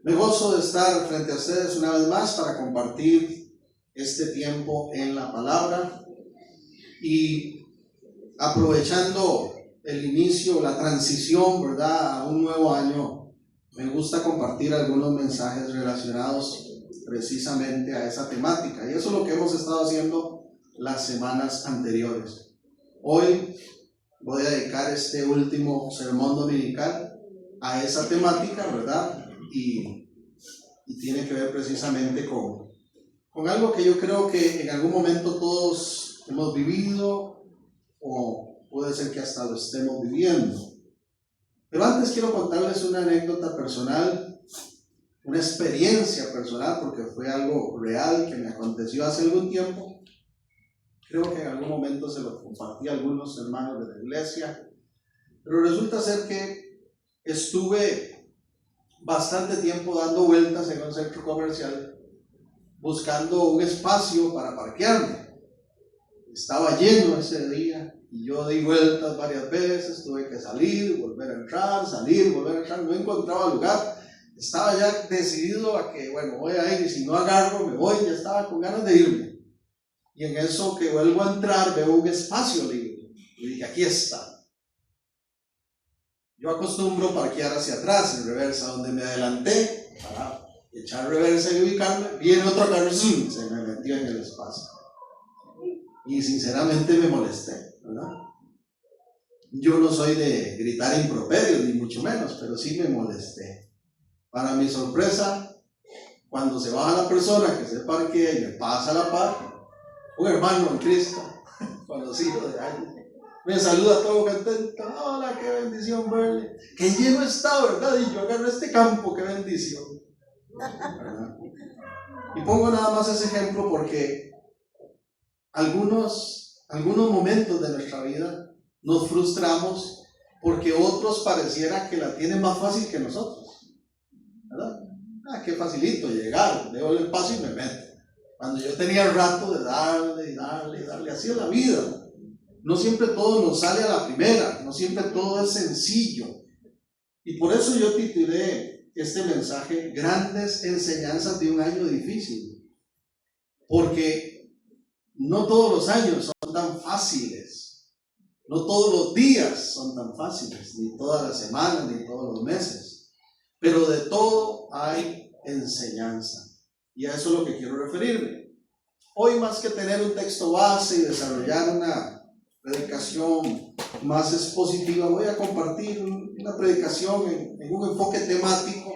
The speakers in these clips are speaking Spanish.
Me gozo de estar frente a ustedes una vez más para compartir este tiempo en la palabra y aprovechando el inicio, la transición, ¿verdad?, a un nuevo año, me gusta compartir algunos mensajes relacionados precisamente a esa temática, y eso es lo que hemos estado haciendo las semanas anteriores. Hoy voy a dedicar este último sermón dominical a esa temática, ¿verdad? Y tiene que ver precisamente con algo que yo creo que en algún momento todos hemos vivido, o puede ser que hasta lo estemos viviendo. Pero antes quiero contarles una anécdota personal, una experiencia personal, porque fue algo real que me aconteció hace algún tiempo. Creo que en algún momento se lo compartí a algunos hermanos de la iglesia, pero resulta ser que estuve bastante tiempo dando vueltas en un centro comercial buscando un espacio para parquearme. Estaba lleno ese día y yo di vueltas varias veces, tuve que salir, volver a entrar, salir, volver a entrar, no encontraba lugar. Estaba ya decidido a que, bueno, voy a ir y si no agarro me voy, ya estaba con ganas de irme. Y en eso que vuelvo a entrar veo un espacio libre y dije, aquí está. Yo acostumbro parquear hacia atrás, en reversa, donde me adelanté para echar reversa y ubicarme, viene otro carro, se me metió en el espacio. Y sinceramente me molesté, ¿verdad? Yo no soy de gritar improperios, ni mucho menos, pero sí me molesté. Para mi sorpresa, cuando se baja la persona que se parquea y me pasa la par, un hermano en Cristo, conocido de años, me saluda todo contento. Hola, qué bendición verle. Qué lleno está, ¿verdad? Y yo agarro este campo, qué bendición, ¿verdad? Y pongo nada más ese ejemplo porque algunos momentos de nuestra vida nos frustramos porque otros pareciera que la tienen más fácil que nosotros, ¿verdad? Qué facilito llegar, veo el paso y me meto. Cuando yo tenía el rato de darle, así es la vida. No siempre todo nos sale a la primera, no siempre todo es sencillo. Y por eso yo titulé este mensaje Grandes enseñanzas de un año difícil. Porque no todos los años son tan fáciles, no todos los días son tan fáciles, ni todas las semanas, ni todos los meses. Pero de todo hay enseñanza. Y a eso es lo que quiero referirme. Hoy, más que tener un texto base y desarrollar una predicación más expositiva, voy a compartir una predicación en un enfoque temático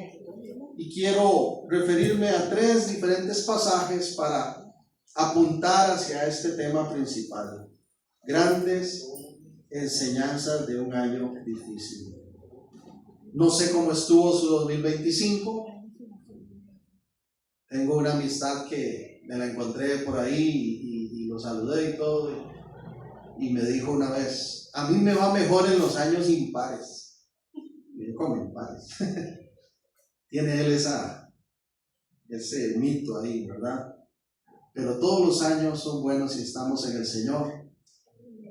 y quiero referirme a 3 diferentes pasajes para apuntar hacia este tema principal. Grandes enseñanzas de un año difícil. No sé cómo estuvo su 2025. Tengo una amistad que me la encontré por ahí y lo saludé y todo. Y me dijo una vez, a mí me va mejor en los años impares. Y yo, ¿cómo impares? Tiene él ese mito ahí, ¿verdad? Pero todos los años son buenos si estamos en el Señor,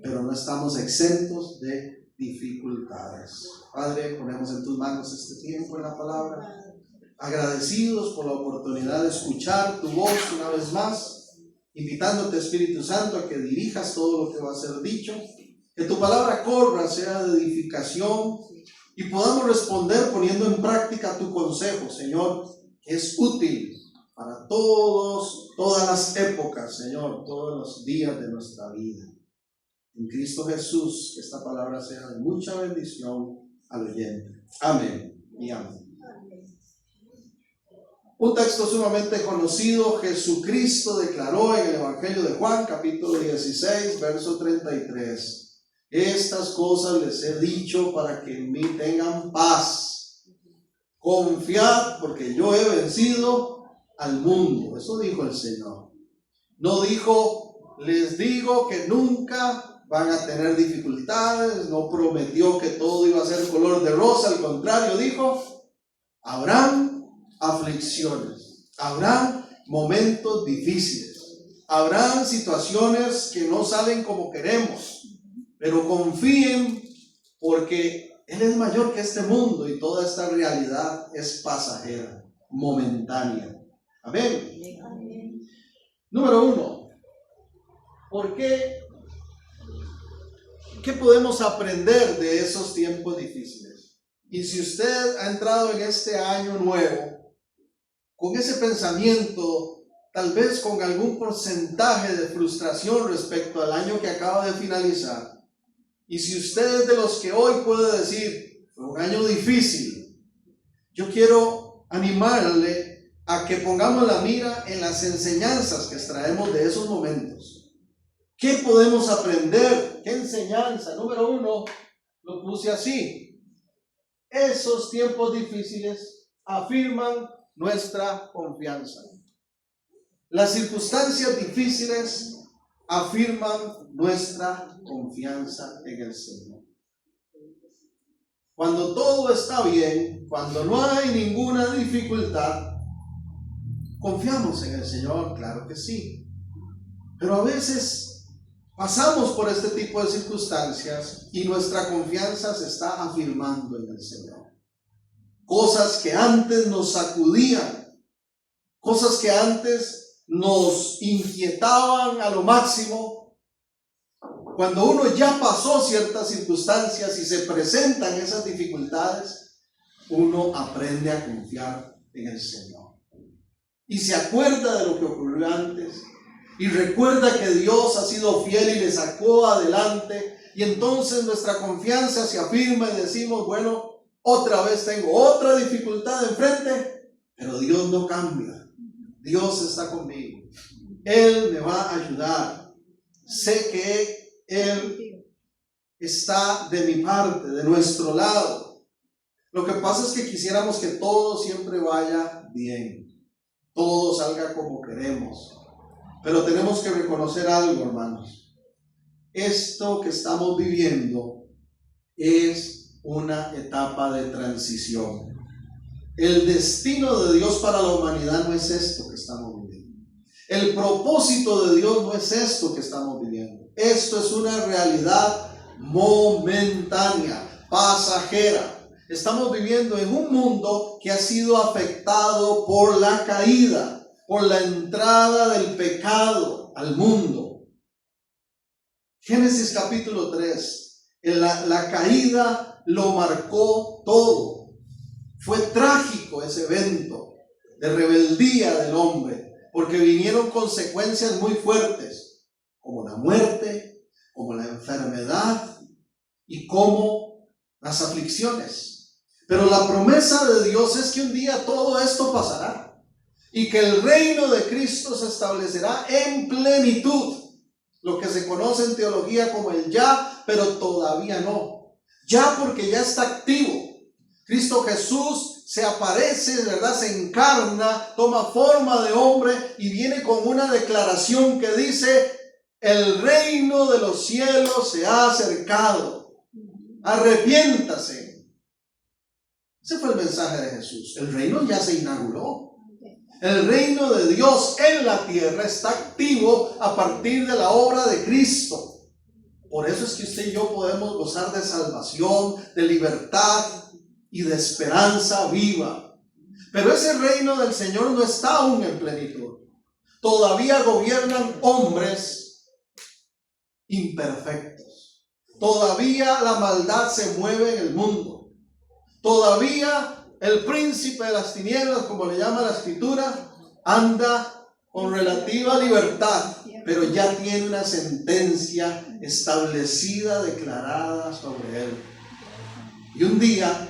pero no estamos exentos de dificultades. Padre, ponemos en tus manos este tiempo en la palabra, agradecidos por la oportunidad de escuchar tu voz una vez más, invitándote, Espíritu Santo, a que dirijas todo lo que va a ser dicho, que tu palabra corra, sea de edificación y podamos responder poniendo en práctica tu consejo, Señor, que es útil para todas las épocas, Señor, todos los días de nuestra vida. En Cristo Jesús, que esta palabra sea de mucha bendición al oyente. Amén y amén. Un texto sumamente conocido, Jesucristo declaró en el Evangelio de Juan, capítulo 16, verso 33. Estas cosas les he dicho para que en mí tengan paz. Confiad porque yo he vencido al mundo. Eso dijo el Señor. No dijo, les digo que nunca van a tener dificultades. No prometió que todo iba a ser color de rosa. Al contrario, dijo, habrán aflicciones, habrá momentos difíciles, habrán situaciones que no salen como queremos, pero confíen porque Él es mayor que este mundo y toda esta realidad es pasajera. momentánea. Amén. Número 1. ¿Por qué? ¿Qué podemos aprender de esos tiempos difíciles? Y si usted ha entrado en este año nuevo con ese pensamiento, tal vez con algún porcentaje de frustración respecto al año que acaba de finalizar, y si usted es de los que hoy puede decir, fue un año difícil, yo quiero animarle a que pongamos la mira en las enseñanzas que extraemos de esos momentos. ¿Qué podemos aprender? ¿Qué enseñanza? Número 1, lo puse así. Esos tiempos difíciles afirman nuestra confianza. Las circunstancias difíciles afirman nuestra confianza en el Señor. Cuando todo está bien, cuando no hay ninguna dificultad, confiamos en el Señor, claro que sí. Pero a veces pasamos por este tipo de circunstancias y nuestra confianza se está afirmando en el Señor. Cosas que antes nos sacudían, cosas que antes nos inquietaban a lo máximo. Cuando uno ya pasó ciertas circunstancias y se presentan esas dificultades, uno aprende a confiar en el Señor. Y se acuerda de lo que ocurrió antes. Y recuerda que Dios ha sido fiel y le sacó adelante. Y entonces nuestra confianza se afirma y decimos, bueno, otra vez tengo otra dificultad enfrente, pero Dios no cambia. Dios está conmigo. Él me va a ayudar. Sé que Él está de mi parte, de nuestro lado. Lo que pasa es que quisiéramos que todo siempre vaya bien. Todo salga como queremos. Pero tenemos que reconocer algo, hermanos. Esto que estamos viviendo es una etapa de transición. El destino de Dios para la humanidad no es esto que estamos viviendo. El propósito de Dios no es esto que estamos viviendo. Esto es una realidad momentánea, pasajera. Estamos viviendo en un mundo que ha sido afectado por la caída, por la entrada del pecado al mundo. Génesis capítulo 3, la caída lo marcó todo. Fue trágico ese evento de rebeldía del hombre, porque vinieron consecuencias muy fuertes, como la muerte, como la enfermedad y como las aflicciones. Pero la promesa de Dios es que un día todo esto pasará. Y que el reino de Cristo se establecerá en plenitud. Lo que se conoce en teología como el ya, pero todavía no. Ya porque ya está activo. Cristo Jesús se aparece, ¿verdad? Se encarna, toma forma de hombre y viene con una declaración que dice: el reino de los cielos se ha acercado. Arrepiéntase. Ese fue el mensaje de Jesús. El reino ya se inauguró. El reino de Dios en la tierra está activo a partir de la obra de Cristo. Por eso es que usted y yo podemos gozar de salvación, de libertad y de esperanza viva. Pero ese reino del Señor no está aún en plenitud. Todavía gobiernan hombres imperfectos. Todavía la maldad se mueve en el mundo. Todavía el príncipe de las tinieblas, como le llama la escritura, anda con relativa libertad, pero ya tiene una sentencia establecida, declarada sobre él. Y un día,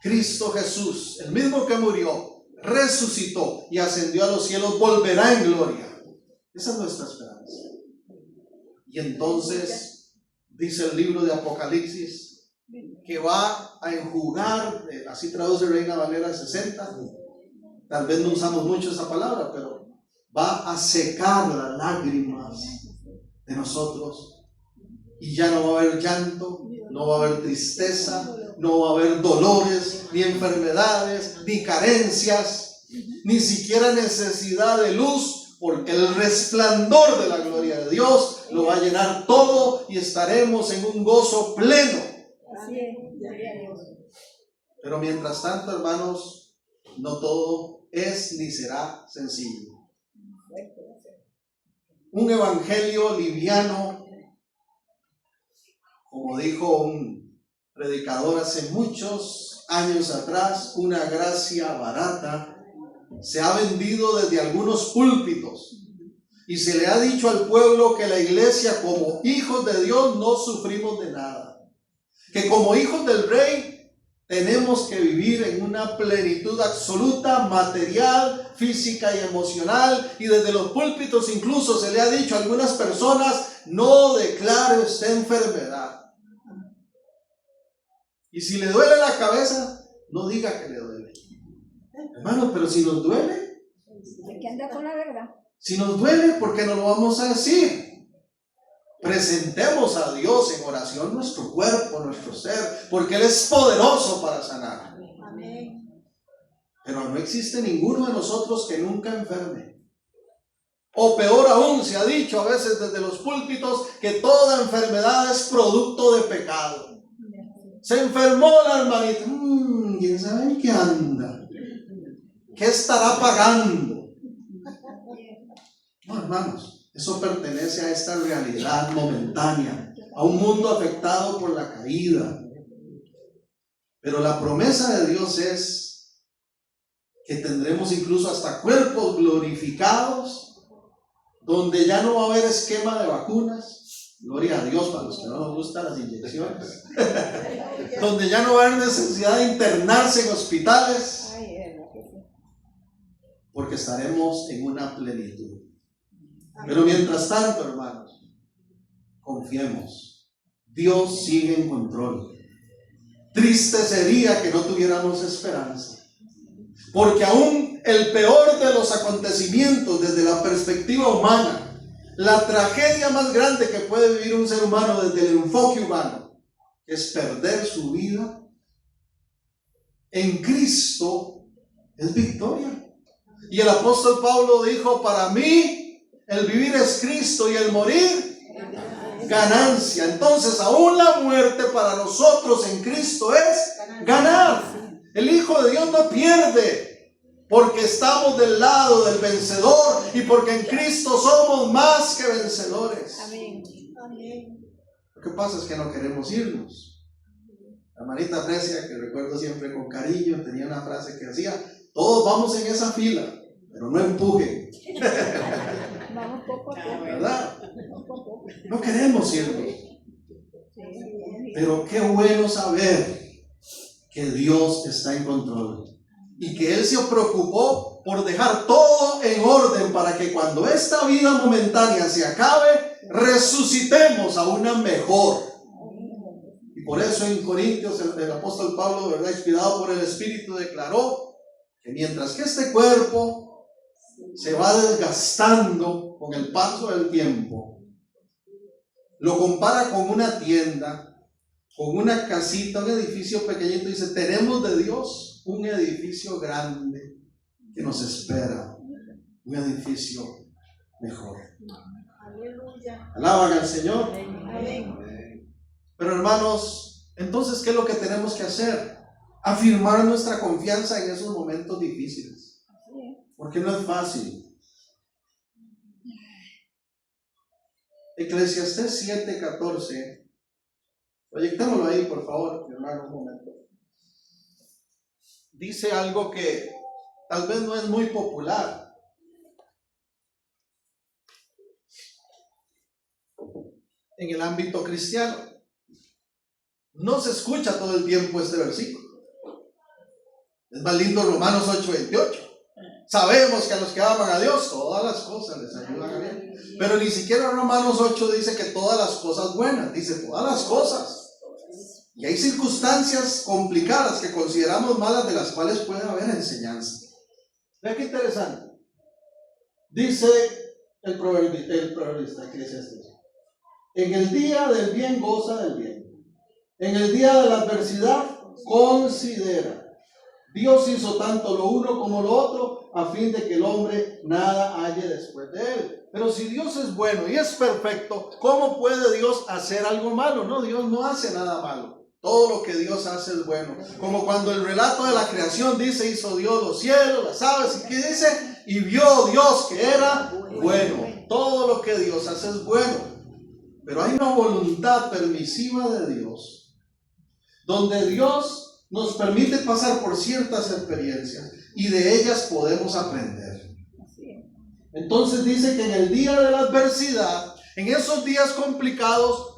Cristo Jesús, el mismo que murió, resucitó y ascendió a los cielos, volverá en gloria. Esa es nuestra esperanza. Y entonces, dice el libro de Apocalipsis, que va a enjugar, así traduce Reina Valera 60, tal vez no usamos mucho esa palabra, pero va a secar las lágrimas de nosotros, y ya no va a haber llanto, no va a haber tristeza, no va a haber dolores, ni enfermedades, ni carencias, ni siquiera necesidad de luz, porque el resplandor de la gloria de Dios lo va a llenar todo y estaremos en un gozo pleno. Pero mientras tanto, hermanos, no todo es ni será sencillo. Un evangelio liviano, como dijo un predicador hace muchos años atrás, una gracia barata, se ha vendido desde algunos púlpitos y se le ha dicho al pueblo que la iglesia, como hijos de Dios, no sufrimos de nada, que como hijos del Rey tenemos que vivir en una plenitud absoluta, material, física y emocional, y desde los púlpitos incluso se le ha dicho a algunas personas: no declare usted enfermedad, y si le duele la cabeza, no diga que le duele. Hermano, pero si nos duele, hay que andar con la verdad. Si nos duele, ¿por qué no lo vamos a decir? Presentemos a Dios en oración nuestro cuerpo, nuestro ser, porque Él es poderoso para sanar. Amén. Pero no existe ninguno de nosotros que nunca enferme. O peor aún, se ha dicho a veces desde los púlpitos que toda enfermedad es producto de pecado. Se enfermó la hermanita. ¿Quién sabe en qué anda? ¿Qué estará pagando? No, hermanos, eso pertenece a esta realidad momentánea, a un mundo afectado por la caída. Pero la promesa de Dios es que tendremos incluso hasta cuerpos glorificados, donde ya no va a haber esquema de vacunas. Gloria a Dios para los que no nos gustan las inyecciones. Donde ya no va a haber necesidad de internarse en hospitales, porque estaremos en una plenitud. Pero mientras tanto, hermanos, confiemos. Dios sigue en control. Triste sería que no tuviéramos esperanza, porque aún el peor de los acontecimientos desde la perspectiva humana, la tragedia más grande que puede vivir un ser humano desde el enfoque humano, es perder su vida. En Cristo es victoria. Y el apóstol Pablo dijo: para mí el vivir es Cristo y el morir ganancia. Entonces aún la muerte para nosotros en Cristo es ganar. El Hijo de Dios no pierde, porque estamos del lado del vencedor y porque en Cristo somos más que vencedores. Lo que pasa es que no queremos irnos. La hermanita Fresia, que recuerdo siempre con cariño, tenía una frase que decía: todos vamos en esa fila, pero no empujen. Vamos poco a poco. ¿Verdad? No queremos irnos. Pero qué bueno saber que Dios está en control y que Él se preocupó por dejar todo en orden para que cuando esta vida momentánea se acabe, resucitemos a una mejor. Y por eso en Corintios el apóstol Pablo, ¿verdad?, inspirado por el Espíritu, declaró que mientras que este cuerpo se va desgastando con el paso del tiempo, lo compara con una tienda, con una casita, un edificio pequeñito. Dice: tenemos de Dios un edificio grande que nos espera, un edificio mejor. Aleluya. Alaban al Señor. Amén. Pero hermanos, entonces, ¿qué es lo que tenemos que hacer? Afirmar nuestra confianza en esos momentos difíciles, porque no es fácil. Eclesiastés 7:14. Proyectémoslo ahí, por favor, mi hermano, un momento. Dice algo que tal vez no es muy popular. En el ámbito cristiano no se escucha todo el tiempo este versículo. Es más lindo Romanos 8:28. Sabemos que a los que aman a Dios todas las cosas les ayudan a bien. Pero ni siquiera Romanos 8 dice que todas las cosas buenas, dice todas las cosas. Y hay circunstancias complicadas que consideramos malas, de las cuales puede haber enseñanza. Vea qué interesante. Dice el proverbista Eclesiastés: en el día del bien goza del bien, en el día de la adversidad considera. Dios hizo tanto lo uno como lo otro, a fin de que el hombre nada halle después de él. Pero si Dios es bueno y es perfecto, ¿cómo puede Dios hacer algo malo? No, Dios no hace nada malo. Todo lo que Dios hace es bueno. Como cuando el relato de la creación dice, hizo Dios los cielos, las aves, y que dice, y vio Dios que era bueno. Todo lo que Dios hace es bueno. Pero hay una voluntad permisiva de Dios, donde Dios nos permite pasar por ciertas experiencias y de ellas podemos aprender. Entonces dice que en el día de la adversidad, en esos días complicados,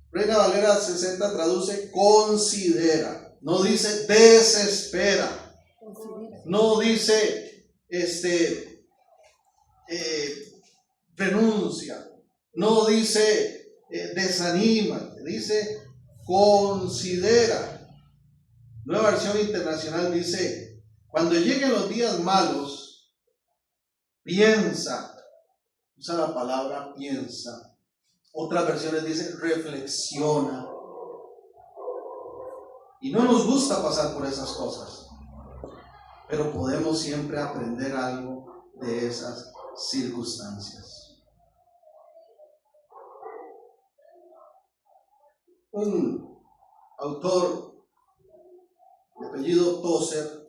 Reina Valera 60 traduce considera, no dice desespera, no dice renuncia, no dice desanima, dice considera. Nueva Versión Internacional dice, cuando lleguen los días malos, piensa, usa la palabra piensa. Otras versiones dicen reflexiona. Y no nos gusta pasar por esas cosas, pero podemos siempre aprender algo de esas circunstancias. Un autor de apellido Tozer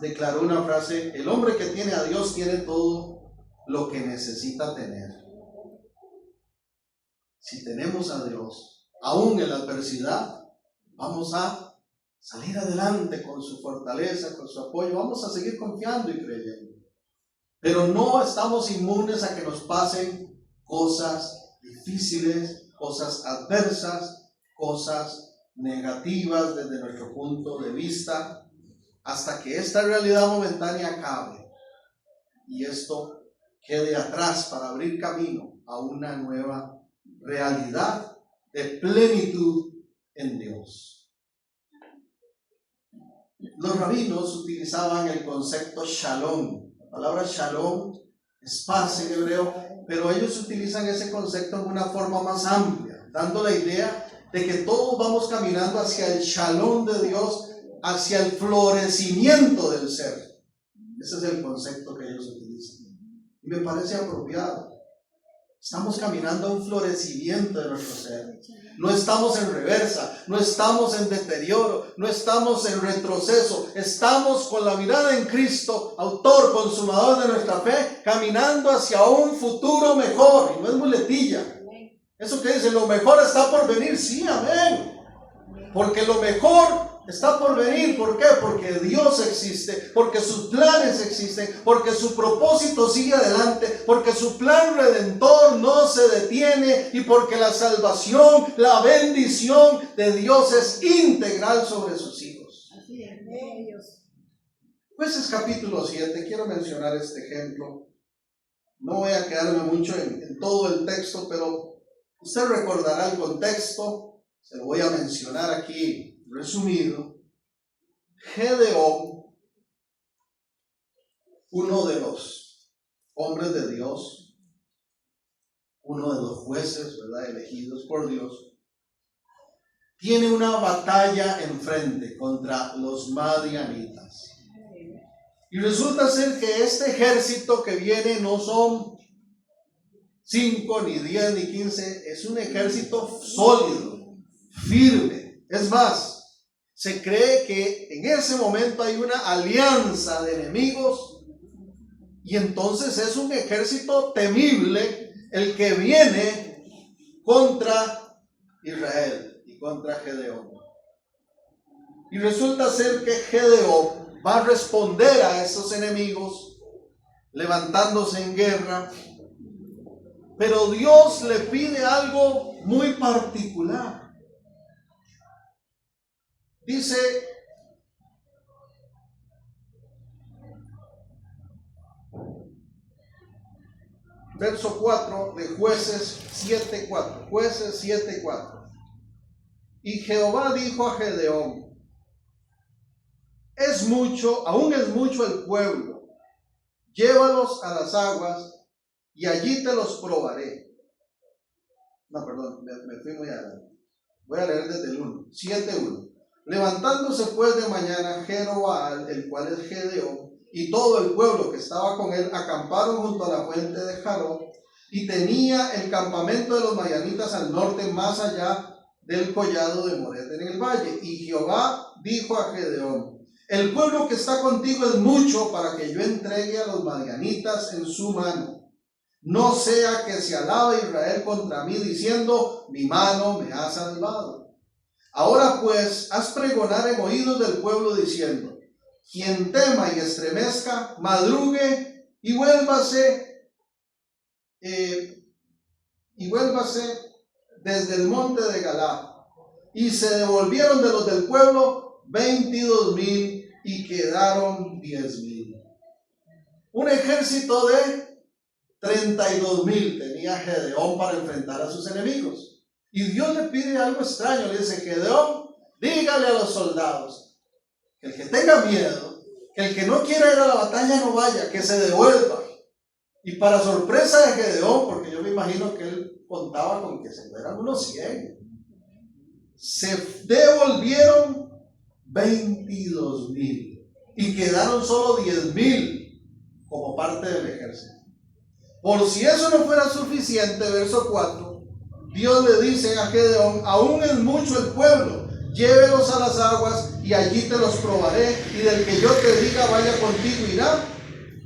declaró una frase: el hombre que tiene a Dios tiene todo lo que necesita tener. Si tenemos a Dios, aún en la adversidad, vamos a salir adelante con su fortaleza, con su apoyo. Vamos a seguir confiando y creyendo. Pero no estamos inmunes a que nos pasen cosas difíciles, cosas adversas, cosas negativas desde nuestro punto de vista, hasta que esta realidad momentánea acabe y esto quede atrás para abrir camino a una nueva realidad de plenitud en Dios. Los rabinos utilizaban el concepto shalom. La palabra shalom es paz en hebreo, pero ellos utilizan ese concepto en una forma más amplia, dando la idea de que todos vamos caminando hacia el shalom de Dios, hacia el florecimiento del ser. Ese es el concepto que ellos utilizan. Y me parece apropiado. Estamos caminando a un florecimiento de nuestro ser. No estamos en reversa, no estamos en deterioro, no estamos en retroceso. Estamos con la mirada en Cristo, autor, consumador de nuestra fe, caminando hacia un futuro mejor. Y no es muletilla. Eso que dice, lo mejor está por venir. Sí, amén. Porque lo mejor está por venir. ¿Por qué? Porque Dios existe, porque sus planes existen, porque su propósito sigue adelante, porque su plan redentor no se detiene y porque la salvación, la bendición de Dios es integral sobre sus hijos. Jueces capítulo 7, quiero mencionar este ejemplo. No voy a quedarme mucho en todo el texto, pero usted recordará el contexto, se lo voy a mencionar aquí resumido. Gedeón, uno de los hombres de Dios, uno de los jueces, ¿verdad?, elegidos por Dios, tiene una batalla enfrente contra los madianitas. Y resulta ser que este ejército que viene no son 5, ni 10, ni 15, es un ejército sólido, firme. Es más, se cree que en ese momento hay una alianza de enemigos y entonces es un ejército temible el que viene contra Israel y contra Gedeón. Y resulta ser que Gedeón va a responder a esos enemigos levantándose en guerra, pero Dios le pide algo muy particular. Dice, verso 4 de Jueces 7:4. Jueces 7:4. Y Jehová dijo a Gedeón: es mucho, aún es mucho el pueblo, llévalos a las aguas y allí te los probaré. No, perdón, me fui muy adelante. Voy a leer desde el 1, 7:1. Levantándose pues de mañana Jeroboam, el cual es Gedeón, y todo el pueblo que estaba con él, acamparon junto a la fuente de Jarón, y tenía el campamento de los madianitas al norte, más allá del collado de Mored en el valle. Y Jehová dijo a Gedeón: el pueblo que está contigo es mucho para que yo entregue a los madianitas en su mano. No sea que se alabe Israel contra mí diciendo: mi mano me ha salvado. Ahora pues, haz pregonar en oídos del pueblo diciendo: quien tema y estremezca, madrugue y vuélvase desde el monte de Galaad. Y se devolvieron de los del pueblo 22,000 y quedaron 10,000. Un ejército de 32,000 tenía Gedeón para enfrentar a sus enemigos. Y Dios le pide algo extraño, le dice: Gedeón, dígale a los soldados que el que tenga miedo, que el que no quiera ir a la batalla no vaya, que se devuelva. Y para sorpresa de Gedeón, porque yo me imagino que él contaba con que se fueran unos 100, se devolvieron 22,000 y quedaron solo 10,000 como parte del ejército. Por si eso no fuera suficiente, verso 4, Dios le dice a Gedeón: aún es mucho el pueblo, llévelos a las aguas y allí te los probaré, y del que yo te diga vaya contigo irá,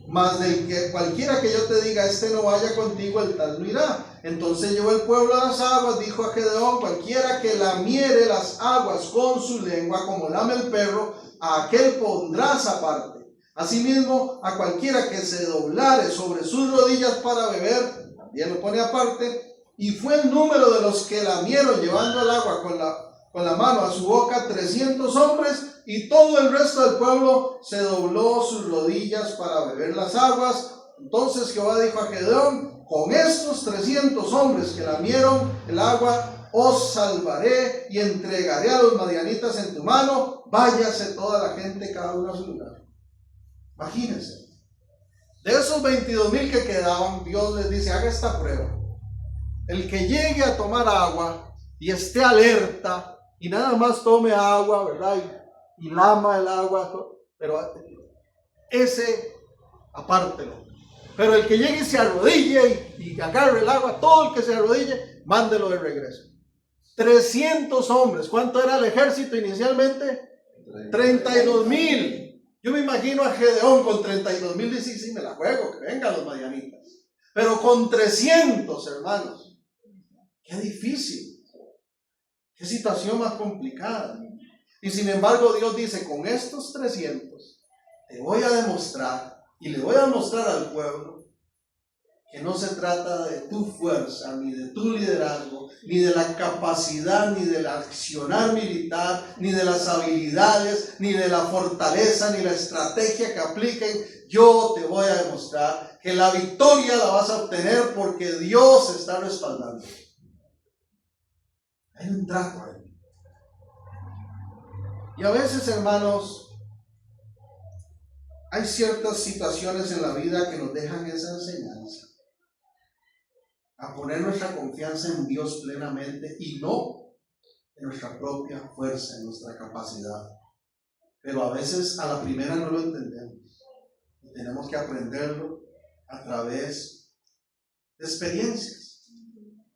mas del que cualquiera que yo te diga este no vaya contigo, el tal no irá. Entonces llevó el pueblo a las aguas, dijo a Gedeón: cualquiera que lamiere las aguas con su lengua como lame el perro, a aquel pondrás aparte. Asimismo, a cualquiera que se doblare sobre sus rodillas para beber, también lo pone aparte. Y fue el número de los que lamieron llevando el agua con la mano a su boca 300 hombres, y todo el resto del pueblo se dobló sus rodillas para beber las aguas. Entonces Jehová dijo a Gedeón: con estos 300 hombres que lamieron el agua os salvaré y entregaré a los madianitas en tu mano. Váyase toda la gente, cada uno a su lugar. Imagínense, de esos 22,000 que quedaban, Dios les dice: haga esta prueba. El que llegue a tomar agua y esté alerta y nada más tome agua, ¿verdad? Y lama el agua, pero ese apártelo. Pero el que llegue y se arrodille y agarre el agua, todo el que se arrodille, mándelo de regreso. 300 hombres. ¿Cuánto era el ejército inicialmente? 32,000. Yo me imagino a Gedeón con 32,000, dice: sí, me la juego, que vengan los madianitas. Pero con 300, hermanos, qué difícil, qué situación más complicada. Y sin embargo Dios dice: con estos 300 te voy a demostrar y le voy a mostrar al pueblo que no se trata de tu fuerza, ni de tu liderazgo, ni de la capacidad, ni del accionar militar, ni de las habilidades, ni de la fortaleza, ni la estrategia que apliquen. Yo te voy a demostrar que la victoria la vas a obtener porque Dios está respaldando. Hay un trato ahí. Y a veces, hermanos, hay ciertas situaciones en la vida que nos dejan esa enseñanza, a poner nuestra confianza en Dios plenamente y no en nuestra propia fuerza, en nuestra capacidad. Pero a veces a la primera no lo entendemos. Y tenemos que aprenderlo a través de experiencias,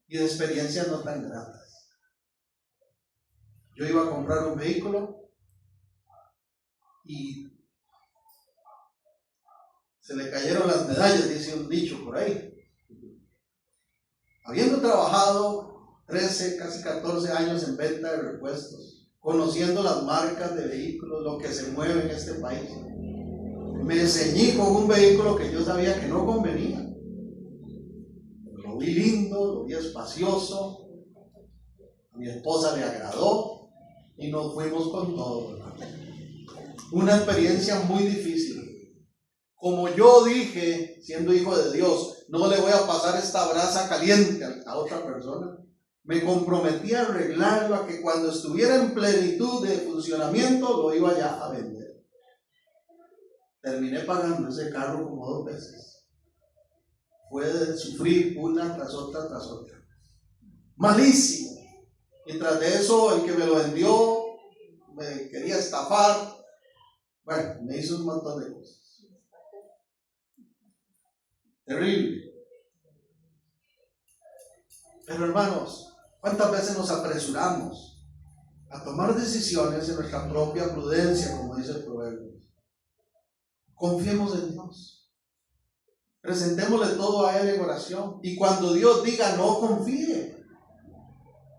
y de experiencias no tan gratas. Yo iba a comprar un vehículo y se le cayeron las medallas, dice un dicho por ahí. Habiendo trabajado 13, casi 14 años en venta de repuestos, conociendo las marcas de vehículos, lo que se mueve en este país, me ceñí con un vehículo que yo sabía que no convenía. Lo vi lindo, lo vi espacioso, a mi esposa le agradó y nos fuimos con todo. Una experiencia muy difícil. Como yo dije, siendo hijo de Dios, no le voy a pasar esta brasa caliente a otra persona. Me comprometí a arreglarlo, a que cuando estuviera en plenitud de funcionamiento lo iba ya a vender. Terminé pagando ese carro como 2 veces. Fue de sufrir una tras otra tras otra. Malísimo. Y tras de eso, el que me lo vendió me quería estafar. Bueno, me hizo un montón de cosas. Terrible. Pero hermanos, ¿Cuántas veces nos apresuramos a tomar decisiones en nuestra propia prudencia, como dice el proverbio? Confiemos en Dios. Presentémosle todo a Él en oración. Y cuando Dios diga no, confíe.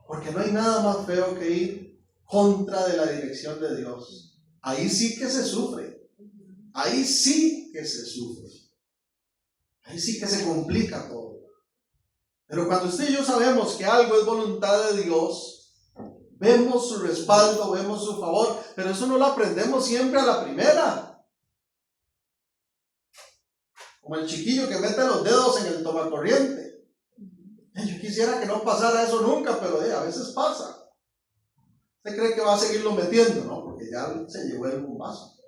Porque no hay nada más feo que ir contra de la dirección de Dios. Ahí sí que se sufre. Ahí sí que se sufre. Ahí sí que se complica todo. Pero cuando usted y yo sabemos que algo es voluntad de Dios, vemos su respaldo, vemos su favor, pero eso no lo aprendemos siempre a la primera. Como el chiquillo que mete los dedos en el tomacorriente. Yo quisiera que no pasara eso nunca, pero a veces pasa. Usted cree que va a seguirlo metiendo, ¿no? Porque ya se llevó el bombazo.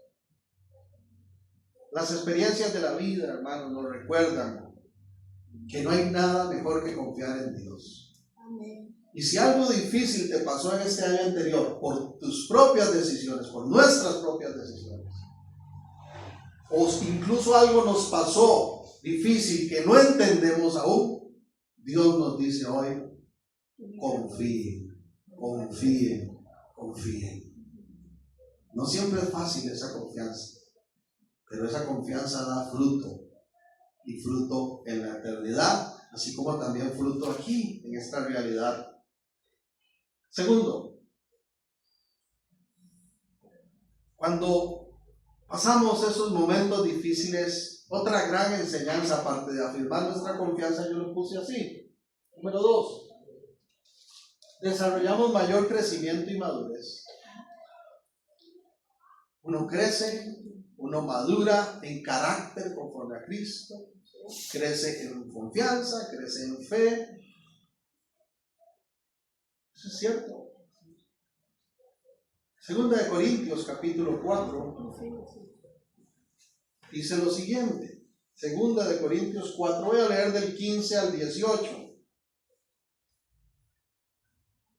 Las experiencias de la vida, hermanos, nos recuerdan que no hay nada mejor que confiar en Dios. Amén. Y si algo difícil te pasó en este año anterior, por tus propias decisiones, por nuestras propias decisiones, o incluso algo nos pasó difícil que no entendemos aún, Dios nos dice hoy, confíen, confíen, confíen. No siempre es fácil esa confianza, pero esa confianza da fruto, y fruto en la eternidad, así como también fruto aquí, en esta realidad. Segundo, cuando pasamos esos momentos difíciles, otra gran enseñanza, aparte de afirmar nuestra confianza, yo lo puse así. Número 2, desarrollamos mayor crecimiento y madurez. Uno crece, uno madura en carácter conforme a Cristo, crece en confianza, crece en fe. Eso es cierto. Segunda de Corintios capítulo 4 dice lo siguiente. Segunda de Corintios 4, voy a leer del 15 al 18.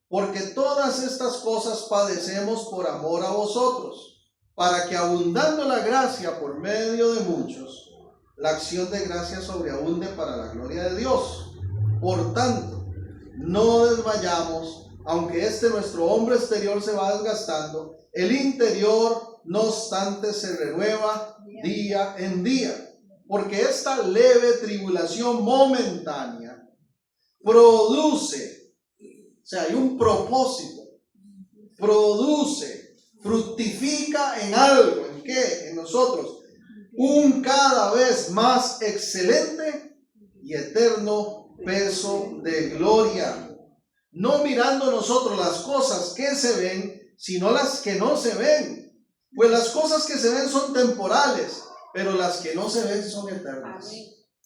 Porque todas estas cosas padecemos por amor a vosotros, para que abundando la gracia por medio de muchos, la acción de gracia sobreabunde para la gloria de Dios. Por tanto, no desmayamos, aunque nuestro hombre exterior se va desgastando, el interior no obstante se renueva día en día, porque esta leve tribulación momentánea produce, o sea, hay un propósito, produce, fructifica en algo. ¿En qué? En nosotros. Un cada vez más excelente y eterno peso de gloria. No mirando nosotros las cosas que se ven, sino las que no se ven. Pues las cosas que se ven son temporales, pero las que no se ven son eternas.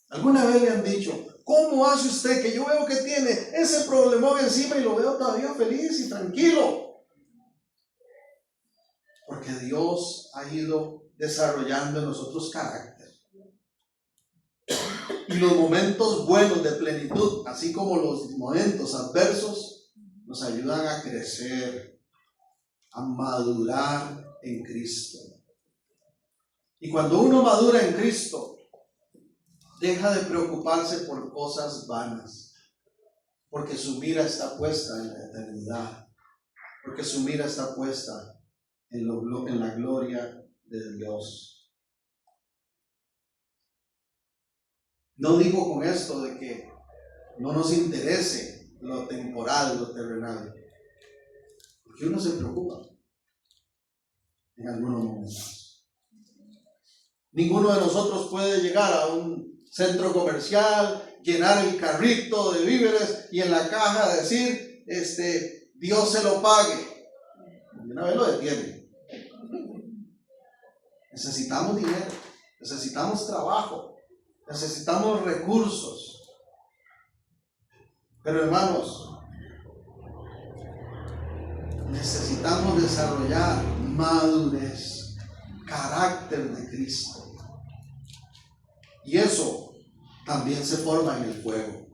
¿Alguna vez le han dicho, cómo hace usted que yo veo que tiene ese problemón encima y lo veo todavía feliz y tranquilo? Porque Dios ha ido desarrollando en nosotros carácter. Y los momentos buenos de plenitud, así como los momentos adversos, nos ayudan a crecer, a madurar en Cristo. Y cuando uno madura en Cristo, deja de preocuparse por cosas vanas, porque su mira está puesta en la eternidad, porque su mira está puesta en la gloria de Dios. No digo con esto de que no nos interese lo temporal, lo terrenal, porque uno se preocupa en algunos momentos. Ninguno de nosotros puede llegar a un centro comercial, llenar el carrito de víveres y en la caja decir, Dios se lo pague. Y una vez lo detiene. Necesitamos dinero, necesitamos trabajo, necesitamos recursos. Pero hermanos, necesitamos desarrollar madurez, carácter de Cristo. Y eso también se forma en el fuego.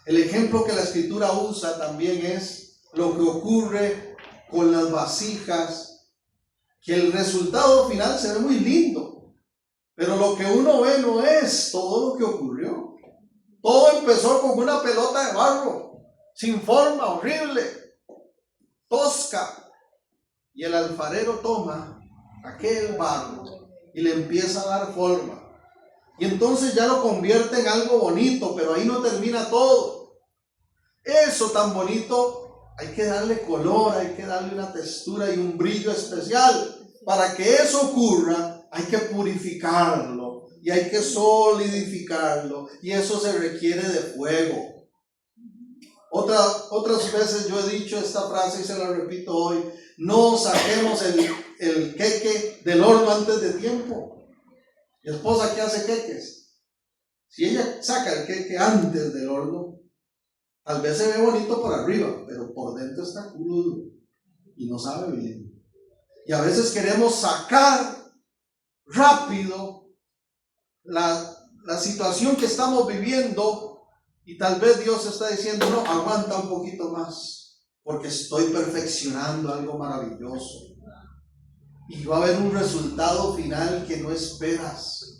El ejemplo que la Escritura usa también es lo que ocurre con las vasijas, que el resultado final se ve muy lindo, pero lo que uno ve no es todo lo que ocurrió. Todo empezó con una pelota de barro sin forma, horrible, tosca. Y el alfarero toma aquel barro y le empieza a dar forma. Y entonces ya lo convierte en algo bonito, pero ahí no termina todo. Eso tan bonito, hay que darle color, hay que darle una textura y un brillo especial. Para que eso ocurra, hay que purificarlo y hay que solidificarlo. Y eso se requiere de fuego. Otras veces yo he dicho esta frase y se la repito hoy: no saquemos el queque del horno antes de tiempo. Mi esposa, ¿qué hace queques? Si ella saca el queque antes del horno, tal vez se ve bonito por arriba, pero por dentro está crudo y no sabe bien. Y a veces queremos sacar rápido la situación que estamos viviendo, y tal vez Dios está diciendo: no, aguanta un poquito más, porque estoy perfeccionando algo maravilloso. Y va a haber un resultado final que no esperas.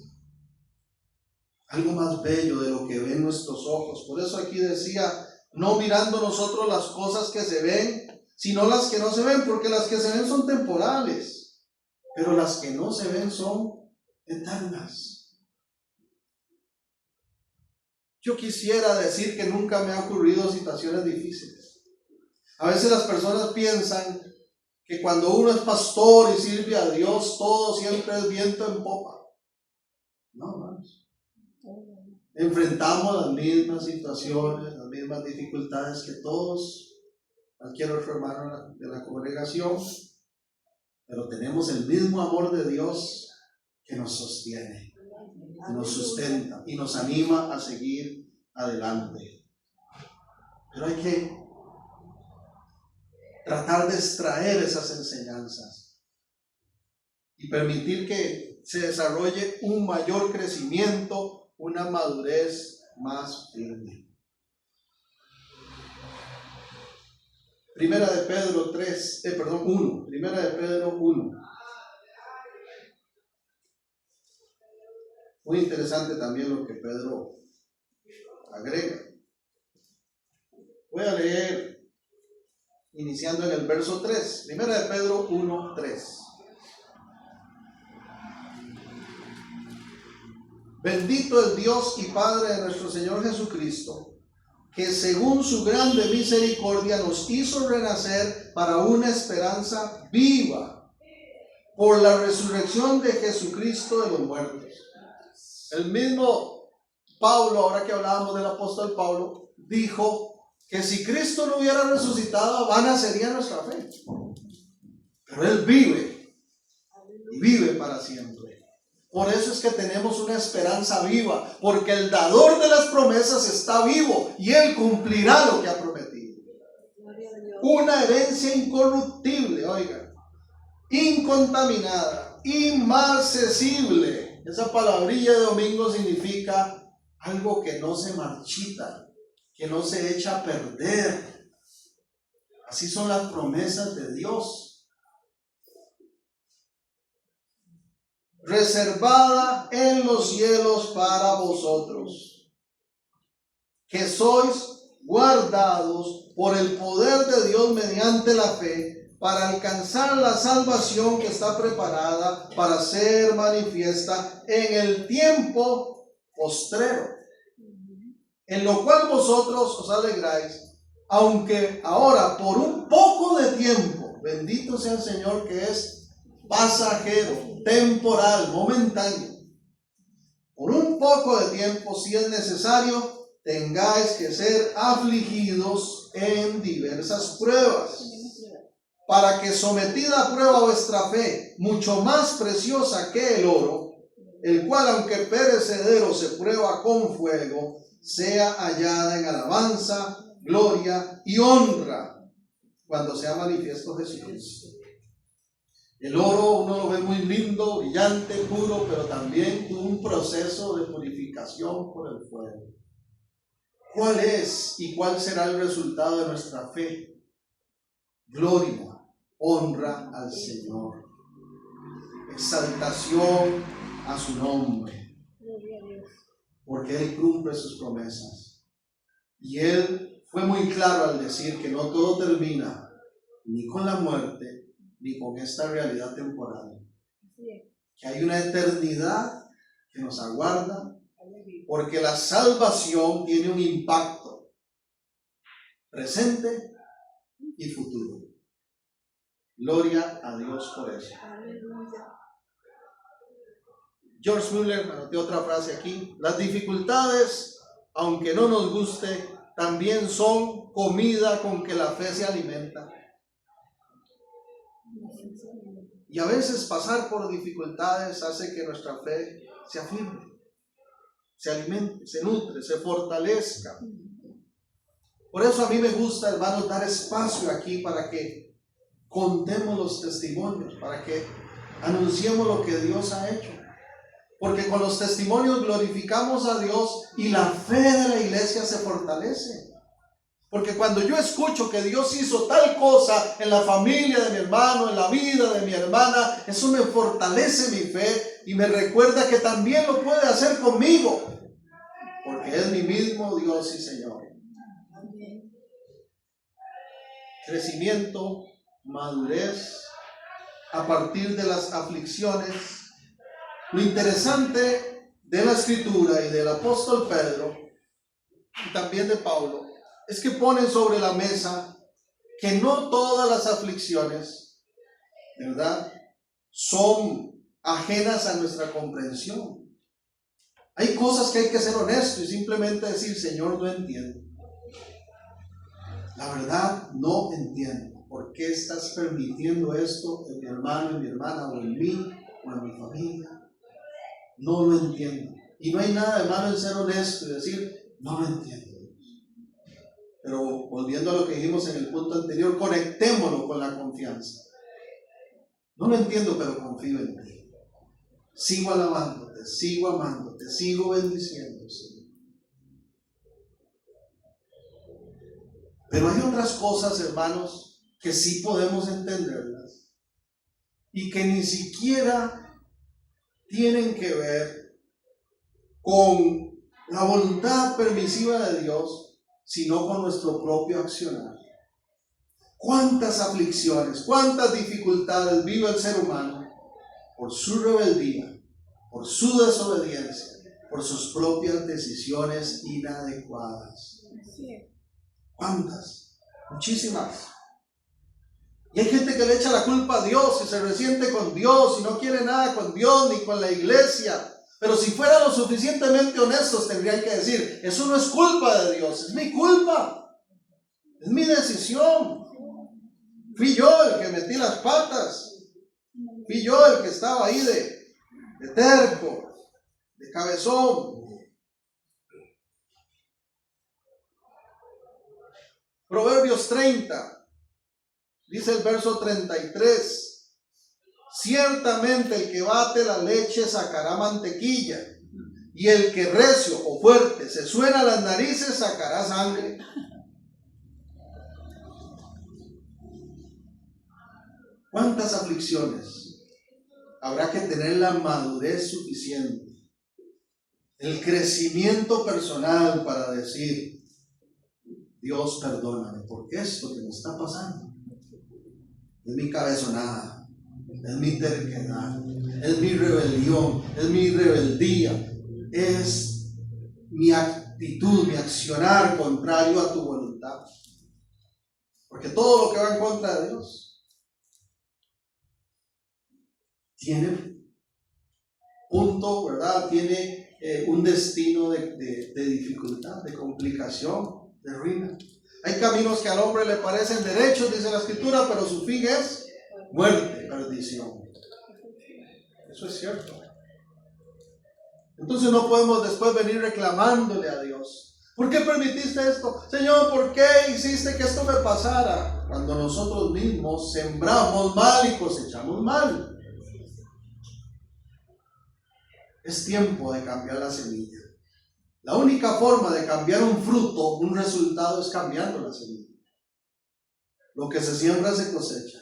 Algo más bello de lo que ven nuestros ojos. Por eso aquí decía: no mirando nosotros las cosas que se ven, sino las que no se ven, porque las que se ven son temporales, pero las que no se ven son eternas. Yo quisiera decir que nunca me han ocurrido situaciones difíciles. A veces las personas piensan que cuando uno es pastor y sirve a Dios, todo siempre es viento en popa. No, hermanos. Enfrentamos las mismas situaciones, las mismas dificultades que todos, cualquier otro hermano de la congregación, pero tenemos el mismo amor de Dios que nos sostiene, que nos sustenta y nos anima a seguir adelante. Pero hay que tratar de extraer esas enseñanzas y permitir que se desarrolle un mayor crecimiento, una madurez más firme. Primera de Pedro 1. Primera de Pedro 1. Muy interesante también lo que Pedro agrega. Voy a leer iniciando en el verso 3. Primera de Pedro 1, 3. Bendito el Dios y Padre de nuestro Señor Jesucristo, que según su grande misericordia nos hizo renacer para una esperanza viva por la resurrección de Jesucristo de los muertos. El mismo Pablo, ahora que hablábamos del apóstol Pablo, dijo que si Cristo no hubiera resucitado, vana sería nuestra fe. Pero Él vive y vive para siempre. Por eso es que tenemos una esperanza viva, porque el dador de las promesas está vivo y Él cumplirá lo que ha prometido. Una herencia incorruptible, oiga, incontaminada, inmarcesible. Esa palabrilla de domingo significa algo que no se marchita, que no se echa a perder. Así son las promesas de Dios. Reservada en los cielos para vosotros, que sois guardados por el poder de Dios mediante la fe, para alcanzar la salvación que está preparada para ser manifiesta en el tiempo postrero, en lo cual vosotros os alegráis, aunque ahora por un poco de tiempo, bendito sea el Señor, que es pasajero, temporal, momentáneo, por un poco de tiempo, si es necesario, tengáis que ser afligidos en diversas pruebas, para que sometida a prueba vuestra fe, mucho más preciosa que el oro, el cual aunque perecedero se prueba con fuego, sea hallada en alabanza, gloria y honra cuando sea manifiesto Jesucristo. El oro uno lo ve muy lindo, brillante, puro, pero también tuvo un proceso de purificación por el fuego. ¿Cuál es y cuál será el resultado de nuestra fe? Gloria, honra al Señor, exaltación a su nombre, porque Él cumple sus promesas y Él fue muy claro al decir que no todo termina ni con la muerte ni con esta realidad temporal. Que hay una eternidad que nos aguarda, porque la salvación tiene un impacto presente y futuro. Gloria a Dios por eso. George Mueller anoté otra frase aquí. Las dificultades, aunque no nos guste, también son comida con que la fe se alimenta. Y a veces pasar por dificultades hace que nuestra fe se afirme, se alimente, se nutre, se fortalezca. Por eso a mí me gusta, hermanos, dar espacio aquí para que contemos los testimonios, para que anunciemos lo que Dios ha hecho. Porque con los testimonios glorificamos a Dios y la fe de la iglesia se fortalece. Porque cuando yo escucho que Dios hizo tal cosa en la familia de mi hermano, en la vida de mi hermana, eso me fortalece mi fe y me recuerda que también lo puede hacer conmigo. Porque es mi mismo Dios y Señor. Crecimiento, madurez, a partir de las aflicciones. Lo interesante de la Escritura y del apóstol Pedro y también de Pablo es que ponen sobre la mesa que no todas las aflicciones, ¿verdad?, son ajenas a nuestra comprensión. Hay cosas que hay que ser honesto y simplemente decir: Señor, no entiendo. La verdad, no entiendo. ¿Por qué estás permitiendo esto en mi hermano, en mi hermana, o en mí, o en mi familia? No lo entiendo. Y no hay nada de malo en ser honesto y decir: no lo entiendo. Pero volviendo a lo que dijimos en el punto anterior, conectémoslo con la confianza. No lo entiendo, pero confío en ti. Sigo alabándote, sigo amándote, sigo bendiciéndote. Pero hay otras cosas, hermanos, que sí podemos entenderlas y que ni siquiera tienen que ver con la voluntad permisiva de Dios, sino con nuestro propio accionar. ¿Cuántas aflicciones, cuántas dificultades vive el ser humano por su rebeldía, por su desobediencia, por sus propias decisiones inadecuadas? ¿Cuántas? Muchísimas. Y hay gente que le echa la culpa a Dios y se resiente con Dios y no quiere nada con Dios ni con la iglesia. Pero si fueran lo suficientemente honestos, tendrían que decir: eso no es culpa de Dios, es mi culpa, es mi decisión. Fui yo el que metí las patas, fui yo el que estaba ahí de terco, de cabezón. Proverbios 30, dice el verso 33. Ciertamente el que bate la leche sacará mantequilla, y el que recio o fuerte se suena las narices sacará sangre. ¿Cuántas aflicciones? Habrá que tener la madurez suficiente, el crecimiento personal para decir: Dios, perdóname, porque esto que me está pasando es mi cabezonada, es mi terquedad, es mi rebelión, es mi rebeldía, es mi actitud, mi accionar contrario a tu voluntad. Porque todo lo que va en contra de Dios tiene punto, ¿verdad? Tiene un destino de dificultad, de complicación, de ruina. Hay caminos que al hombre le parecen derechos, dice la Escritura, pero su fin es muerte, perdición. Eso es cierto. Entonces no podemos después venir reclamándole a Dios: ¿por qué permitiste esto? Señor, ¿por qué hiciste que esto me pasara? Cuando nosotros mismos sembramos mal y cosechamos mal. Es tiempo de cambiar la semilla. La única forma de cambiar un fruto, un resultado, es cambiando la semilla. Lo que se siembra se cosecha.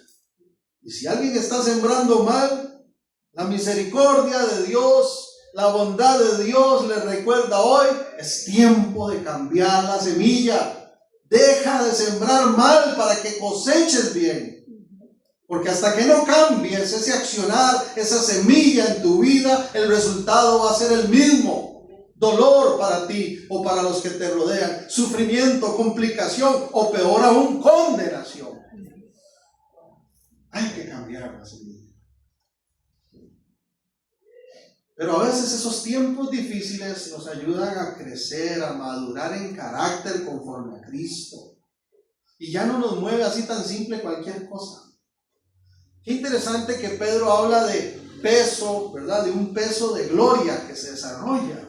Y si alguien está sembrando mal, la misericordia de Dios, la bondad de Dios le recuerda hoy: es tiempo de cambiar la semilla. Deja de sembrar mal para que coseches bien. Porque hasta que no cambies ese accionar, esa semilla en tu vida, el resultado va a ser el mismo. Dolor para ti o para los que te rodean, sufrimiento, complicación o peor aún, condenación. Hay que cambiar la semilla. Pero a veces esos tiempos difíciles nos ayudan a crecer, a madurar en carácter conforme a Cristo. Y ya no nos mueve así tan simple cualquier cosa. Qué interesante que Pedro habla de peso, ¿verdad? De un peso de gloria que se desarrolla.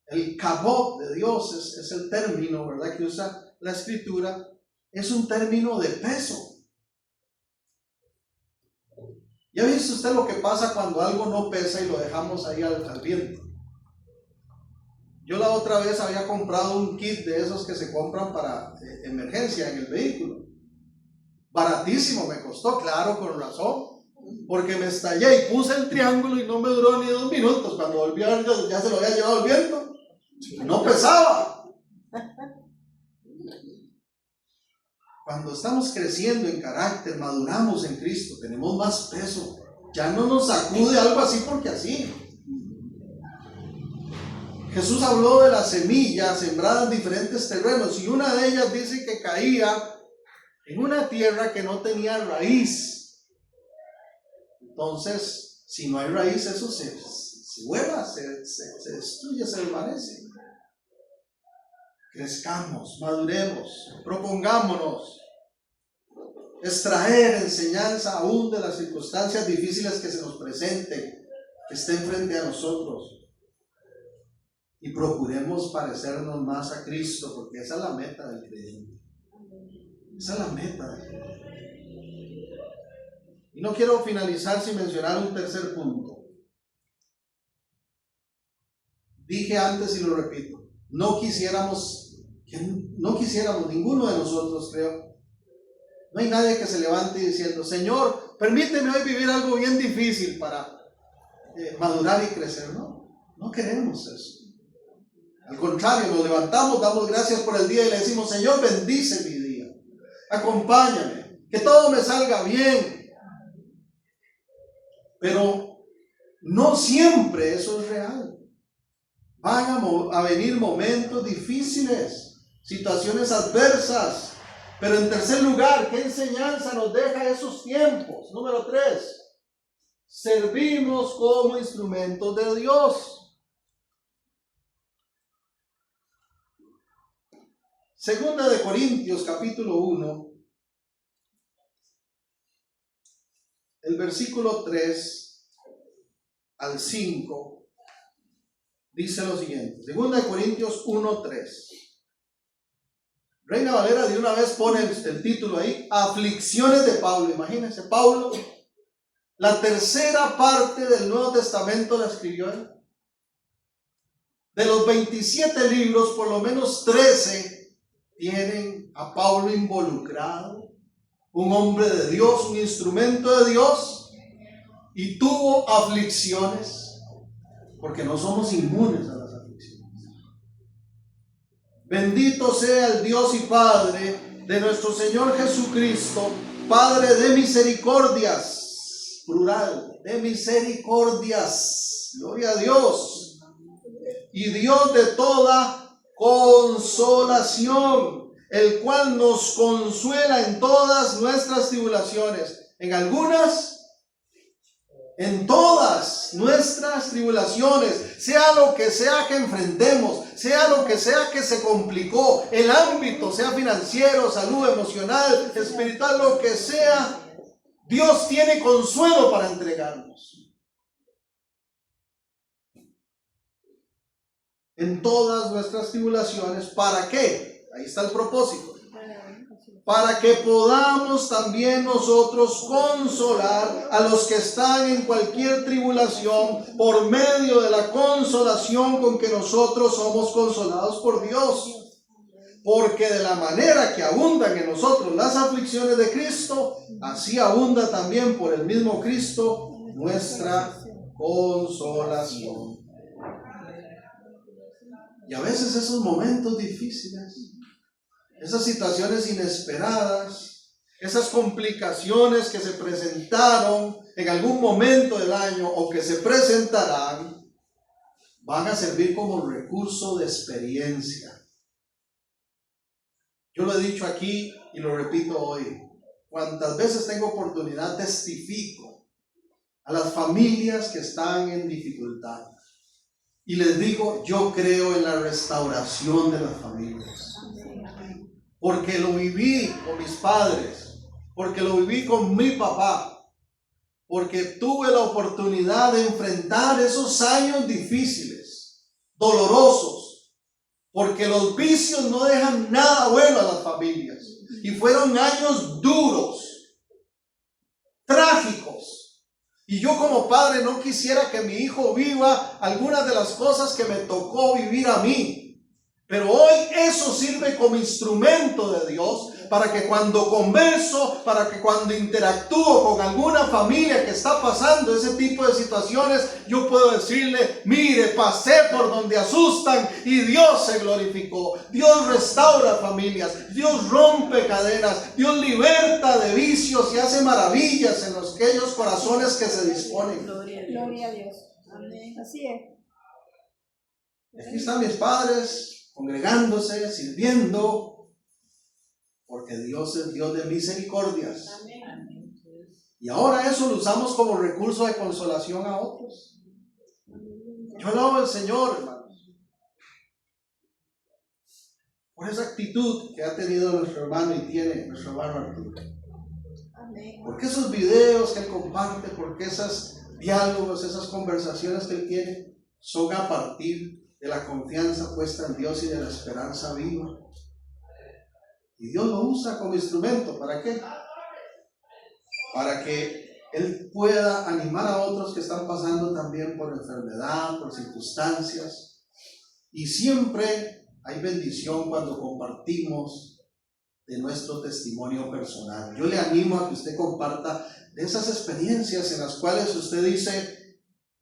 El kabod de Dios es el término, ¿verdad?, que usa la Escritura. Es un término de peso. ¿Ya viste usted lo que pasa cuando algo no pesa y lo dejamos ahí al viento? Yo la otra vez había comprado un kit de esos que se compran para emergencia en el vehículo. Baratísimo me costó, claro, con razón, porque me estallé y puse el triángulo y no me duró ni 2 minutos. Cuando volví a ver, ya se lo había llevado el viento. No pesaba. Cuando estamos creciendo en carácter, maduramos en Cristo, tenemos más peso. Ya no nos sacude algo así porque así. Jesús habló de la semilla sembrada en diferentes terrenos y una de ellas dice que caía en una tierra que no tenía raíz. Entonces, si no hay raíz, eso se vuela, se destruye, se desvanece. Crezcamos, maduremos, propongámonos extraer enseñanza aún de las circunstancias difíciles que se nos presenten, que estén frente a nosotros. Y procuremos parecernos más a Cristo, porque esa es la meta del creyente. Esa es la meta. Y no quiero finalizar sin mencionar un tercer punto. Dije antes y lo repito, no quisiéramos, ninguno de nosotros, creo. No hay nadie que se levante diciendo: Señor, permíteme hoy vivir algo bien difícil para madurar y crecer. No queremos eso. Al contrario, nos levantamos, damos gracias por el día y le decimos: Señor, bendice mi día. Acompáñame, que todo me salga bien. Pero no siempre eso es real. Van a venir momentos difíciles, situaciones adversas. Pero en tercer lugar, ¿qué enseñanza nos deja esos tiempos? Número 3, servimos como instrumentos de Dios. Segunda de Corintios, capítulo 1, el versículo 3 al 5, dice lo siguiente. Segunda de Corintios 1, 3. Reina Valera de una vez pone el título ahí: Aflicciones de Pablo. Imagínense, Pablo, la tercera parte del Nuevo Testamento la escribió él. De los 27 libros, por lo menos 13 tienen a Pablo involucrado. Un hombre de Dios, un instrumento de Dios, y tuvo aflicciones, porque no somos inmunes a las aflicciones. Bendito sea el Dios y Padre de nuestro Señor Jesucristo, Padre de misericordias, plural, de misericordias, gloria a Dios, y Dios de toda consolación, el cual nos consuela en todas nuestras tribulaciones, en algunas, en todas nuestras tribulaciones, sea lo que sea que enfrentemos, sea lo que sea que se complicó, el ámbito sea financiero, salud, emocional, espiritual, lo que sea, Dios tiene consuelo para entregarnos. En todas nuestras tribulaciones, ¿para qué? Ahí está el propósito. Para que podamos también nosotros consolar a los que están en cualquier tribulación por medio de la consolación con que nosotros somos consolados por Dios. Porque de la manera que abundan en nosotros las aflicciones de Cristo, así abunda también por el mismo Cristo nuestra consolación. Y a veces esos momentos difíciles esas situaciones inesperadas, esas complicaciones que se presentaron en algún momento del año o que se presentarán, van a servir como recurso de experiencia. Yo lo he dicho aquí y lo repito hoy. Cuantas veces tengo oportunidad, testifico a las familias que están en dificultad. Y les digo, yo creo en la restauración de las familias. Porque lo viví con mis padres, porque lo viví con mi papá, porque tuve la oportunidad de enfrentar esos años difíciles, dolorosos, porque los vicios no dejan nada bueno a las familias. Y fueron años duros, trágicos. Y yo como padre no quisiera que mi hijo viva algunas de las cosas que me tocó vivir a mí. Pero hoy eso sirve como instrumento de Dios para que cuando converso, para que cuando interactúo con alguna familia que está pasando ese tipo de situaciones, yo puedo decirle, mire, pasé por donde asustan y Dios se glorificó. Dios restaura familias, Dios rompe cadenas, Dios liberta de vicios y hace maravillas en aquellos corazones que se disponen. Gloria a Dios. Amén. Así es. Aquí están mis padres congregándose, sirviendo, porque Dios es Dios de misericordias. Amén. Y ahora eso lo usamos como recurso de consolación a otros. Yo alabo al Señor, hermanos, por esa actitud que ha tenido nuestro hermano y tiene nuestro hermano Arturo. Porque esos videos que él comparte, porque esos diálogos, esas conversaciones que él tiene, son a partir de la confianza puesta en Dios y de la esperanza viva. Y Dios lo usa como instrumento. ¿Para qué? Para que Él pueda animar a otros que están pasando también por enfermedad, por circunstancias. Y siempre hay bendición cuando compartimos de nuestro testimonio personal. Yo le animo a que usted comparta de esas experiencias en las cuales usted dice,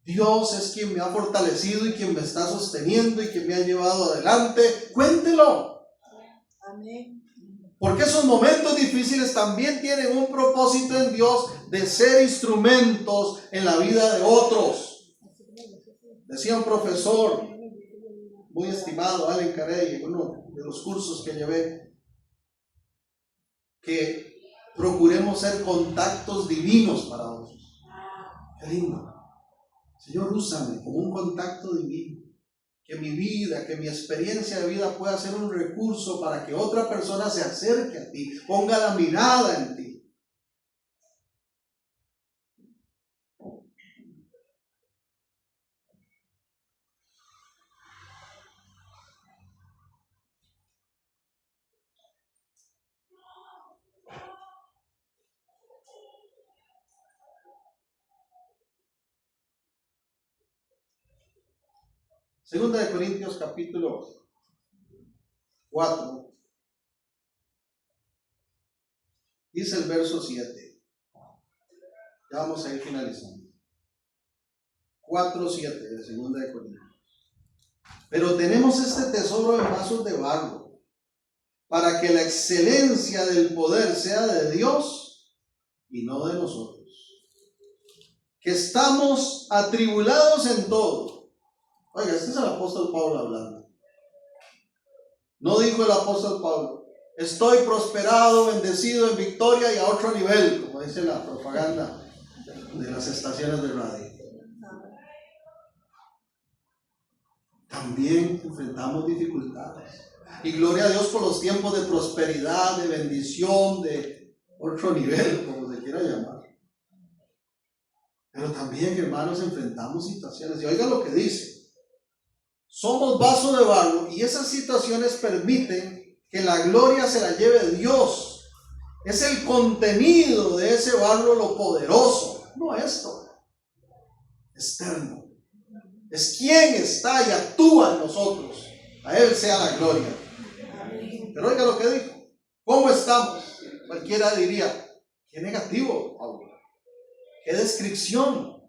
Dios es quien me ha fortalecido y quien me está sosteniendo y quien me ha llevado adelante. Cuéntelo. Amén. Porque esos momentos difíciles también tienen un propósito en Dios de ser instrumentos en la vida de otros. Decía un profesor muy estimado, Allen Carey, en uno de los cursos que llevé, que procuremos ser contactos divinos para otros. Qué lindo. Señor, úsame como un contacto divino, que mi vida, que mi experiencia de vida pueda ser un recurso para que otra persona se acerque a ti, ponga la mirada en ti. Segunda de Corintios capítulo 4, dice el verso 7. Ya vamos a ir finalizando. 4:7 de Segunda de Corintios. Pero tenemos este tesoro en vasos de barro, para que la excelencia del poder sea de Dios y no de nosotros. Que estamos atribulados en todo. Oiga, este es el apóstol Pablo hablando. No dijo el apóstol Pablo, estoy prosperado, bendecido, en victoria y a otro nivel, como dice la propaganda de las estaciones de radio. También enfrentamos dificultades. Y gloria a Dios por los tiempos de prosperidad, de bendición, de otro nivel, como se quiera llamar. Pero también, hermanos, enfrentamos situaciones. Y oiga lo que dice. Somos vasos de barro y esas situaciones permiten que la gloria se la lleve Dios. Es el contenido de ese barro lo poderoso, no esto, externo. Es quien está y actúa en nosotros. A Él sea la gloria. Pero oiga lo que dijo. ¿Cómo estamos? Cualquiera diría, qué negativo, Pablo. Qué descripción.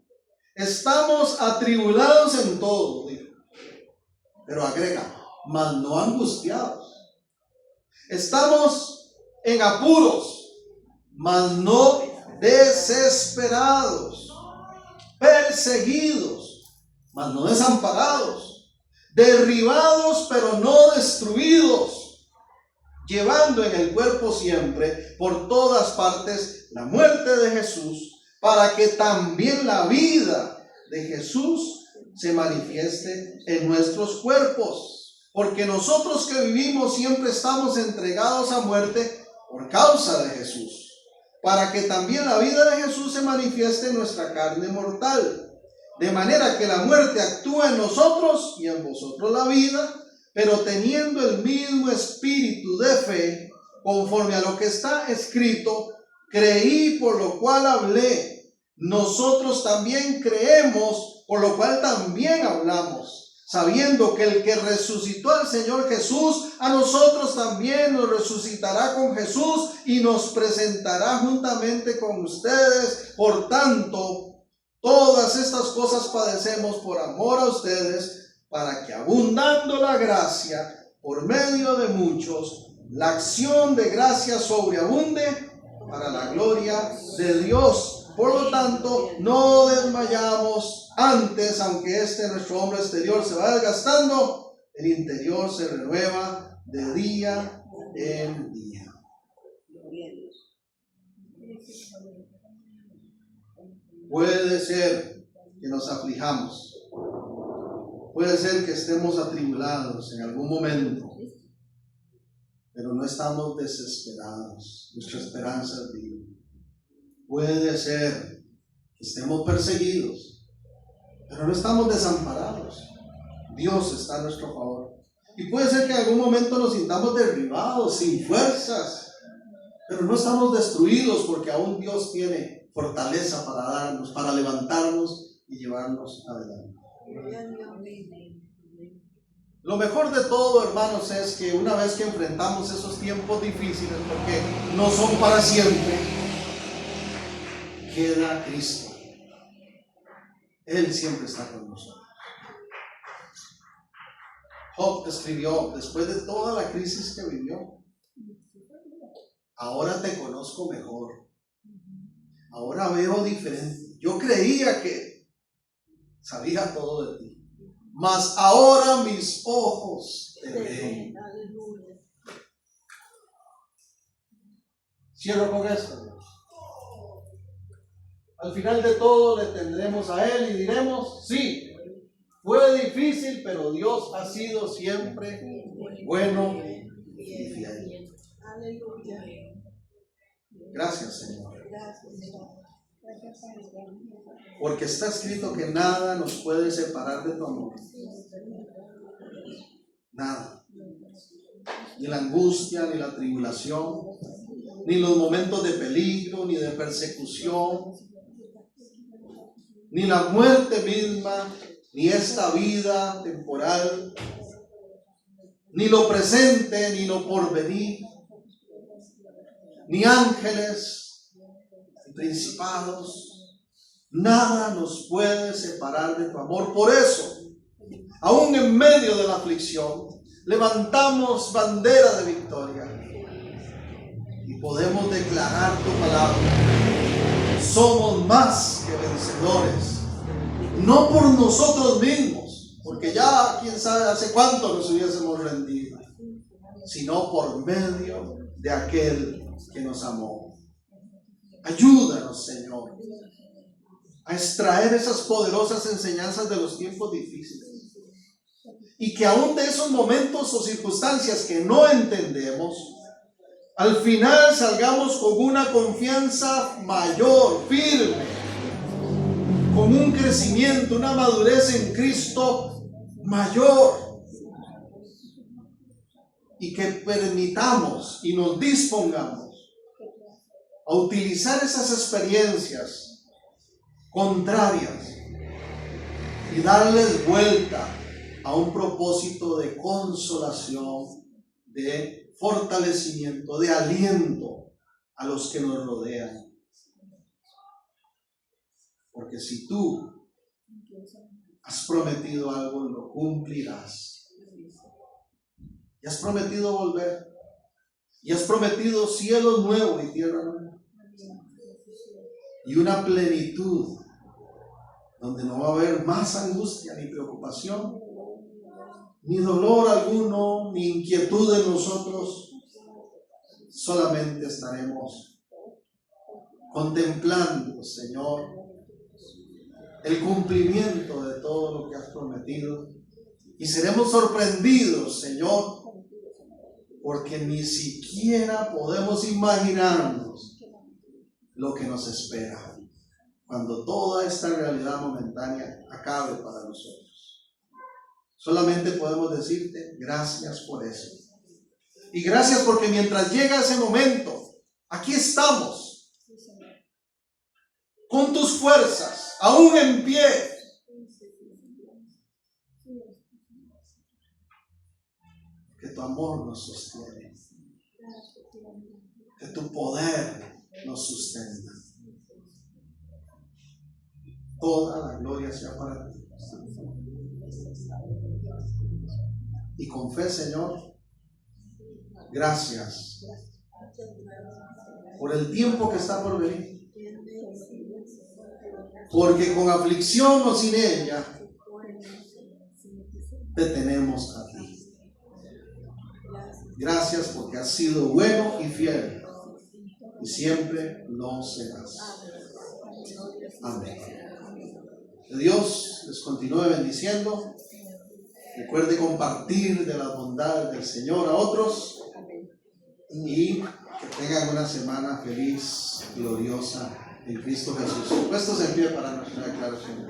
Estamos atribulados en todo, dijo. Pero agrega, mas no angustiados. Estamos en apuros, mas no desesperados, perseguidos, mas no desamparados, derribados, pero no destruidos, llevando en el cuerpo siempre, por todas partes, la muerte de Jesús, para que también la vida de Jesús se manifieste en nuestros cuerpos. Porque nosotros que vivimos siempre estamos entregados a muerte por causa de Jesús, para que también la vida de Jesús se manifieste en nuestra carne mortal. De manera que la muerte actúa en nosotros y en vosotros la vida, pero teniendo el mismo espíritu de fe, conforme a lo que está escrito, creí, por lo cual hablé. Nosotros también creemos, por lo cual también hablamos, sabiendo que el que resucitó al Señor Jesús, a nosotros también nos resucitará con Jesús y nos presentará juntamente con ustedes. Por tanto, todas estas cosas padecemos por amor a ustedes, para que abundando la gracia por medio de muchos, la acción de gracia sobreabunde para la gloria de Dios. Por lo tanto, no desmayamos. Antes, aunque nuestro hombre exterior se va desgastando, el interior se renueva de día en día. Puede ser que nos aflijamos. Puede ser que estemos atribulados en algún momento, pero no estamos desesperados. Nuestra esperanza es viva. Puede ser que estemos perseguidos, pero no estamos desamparados. Dios está a nuestro favor. Y puede ser que en algún momento nos sintamos derribados, sin fuerzas, pero no estamos destruidos, porque aún Dios tiene fortaleza para darnos, para levantarnos y llevarnos adelante. Lo mejor de todo, hermanos, es que una vez que enfrentamos esos tiempos difíciles, porque no son para siempre, queda Cristo. Él siempre está con nosotros. Job escribió, después de toda la crisis que vivió, ahora te conozco mejor, ahora veo diferente. Yo creía que sabía todo de ti, mas ahora mis ojos te ven. Cierro con esto. Al final de todo le tendremos a Él y diremos, sí, fue difícil, pero Dios ha sido siempre bueno y fiel. Gracias, Señor. Porque está escrito que nada nos puede separar de tu amor. Nada. Ni la angustia, ni la tribulación, ni los momentos de peligro, ni de persecución, ni la muerte misma, ni esta vida temporal, ni lo presente, ni lo porvenir, ni ángeles, ni principados. Nada nos puede separar de tu amor. Por eso, aún en medio de la aflicción, levantamos bandera de victoria y podemos declarar tu palabra. Somos más que vencedores, no por nosotros mismos, porque ya quién sabe hace cuánto nos hubiésemos rendido, sino por medio de aquel que nos amó. Ayúdanos, Señor, a extraer esas poderosas enseñanzas de los tiempos difíciles, y que aún de esos momentos o circunstancias que no entendemos, al final salgamos con una confianza mayor, firme, con un crecimiento, una madurez en Cristo mayor, y que permitamos y nos dispongamos a utilizar esas experiencias contrarias y darles vuelta a un propósito de consolación, de fortalecimiento, de aliento a los que nos rodean. Porque si tú has prometido algo, lo cumplirás. Y has prometido volver. Y has prometido cielos nuevos y tierra nueva. Y una plenitud donde no va a haber más angustia, ni preocupación, ni dolor alguno, ni inquietud en nosotros. Solamente estaremos contemplando, Señor, el cumplimiento de todo lo que has prometido. Y seremos sorprendidos, Señor, porque ni siquiera podemos imaginarnos lo que nos espera cuando toda esta realidad momentánea acabe para nosotros. Solamente podemos decirte gracias por eso. Y gracias porque mientras llega ese momento, aquí estamos, con tus fuerzas, aún en pie. Que tu amor nos sostiene, que tu poder nos sustenta. Toda la gloria sea para ti. Y con fe, Señor, gracias por el tiempo que está por venir. Porque con aflicción o sin ella, te tenemos a ti. Gracias porque has sido bueno y fiel y siempre lo serás. Amén. Que Dios les continúe bendiciendo. Recuerde compartir de las bondades del Señor a otros y que tengan una semana feliz, gloriosa en Cristo Jesús. Puestos en pie para nuestra declaración.